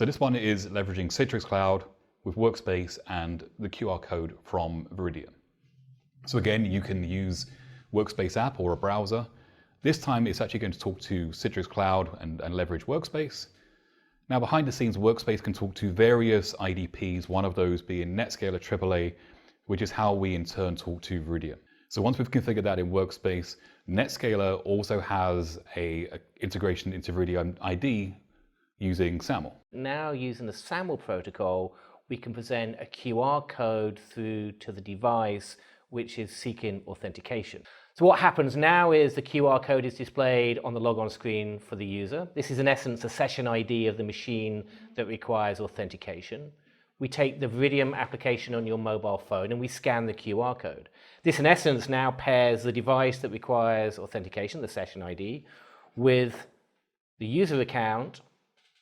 So this one is leveraging Citrix Cloud with Workspace and the QR code from Veridium. So again, you can use Workspace app or a browser. This time it's actually going to talk to Citrix Cloud and leverage Workspace. Now behind the scenes, Workspace can talk to various IDPs, one of those being Netscaler AAA, which is how we in turn talk to Veridium. So once we've configured that in Workspace, Netscaler also has an integration into VeridiumID using SAML. Now using the SAML protocol, we can present a QR code through to the device which is seeking authentication. So what happens now is the QR code is displayed on the logon screen for the user. This is in essence a session ID of the machine that requires authentication. We take the Veridium application on your mobile phone and we scan the QR code. This in essence now pairs the device that requires authentication, the session ID, with the user account,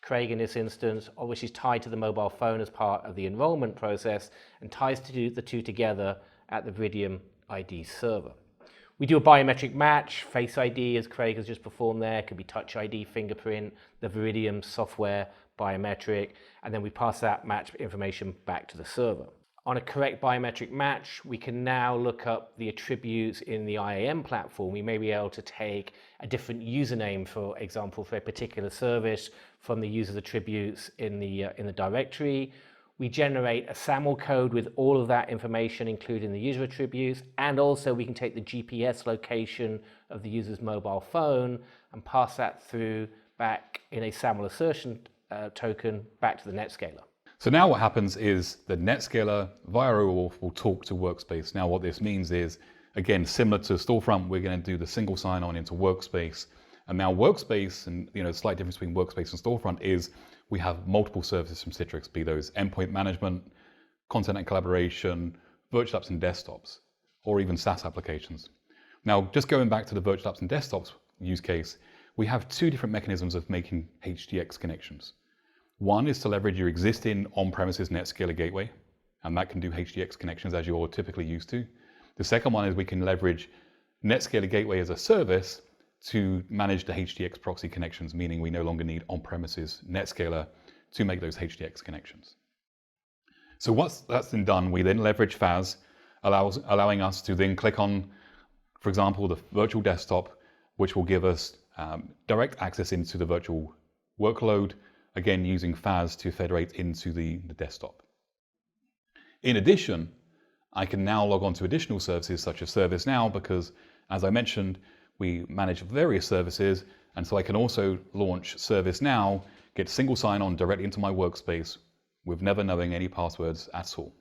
Craig in this instance, which is tied to the mobile phone as part of the enrollment process and ties the two together at the Veridium ID server. We do a biometric match, Face ID as Craig has just performed there, could be Touch ID, fingerprint, the Veridium software biometric, and then we pass that match information back to the server. On a correct biometric match, we can now look up the attributes in the IAM platform. We may be able to take a different username, for example, for a particular service from the user's attributes in the directory. We generate a SAML code with all of that information, including the user attributes, and also we can take the GPS location of the user's mobile phone and pass that through back in a SAML assertion token back to the Netscaler. So now what happens is the Netscaler via OAuth will talk to Workspace. Now what this means is, again, similar to Storefront, we're going to do the single sign-on into Workspace. And now Workspace, and the slight difference between Workspace and Storefront is we have multiple services from Citrix, be those endpoint management, content and collaboration, virtual apps and desktops, or even SaaS applications. Now, just going back to the virtual apps and desktops use case, we have two different mechanisms of making HDX connections. One is to leverage your existing on-premises Netscaler gateway, and that can do HDX connections as you're typically used to. The second one is we can leverage Netscaler gateway as a service to manage the HDX proxy connections, meaning we no longer need on-premises Netscaler to make those HDX connections. So once that's been done, we then leverage FAS, allowing us to then click on, for example, the virtual desktop, which will give us direct access into the virtual workload, again using FAS to federate into the desktop. In addition, I can now log on to additional services such as ServiceNow because, as I mentioned, we manage various services, and so I can also launch ServiceNow, get single sign-on directly into my workspace with never knowing any passwords at all.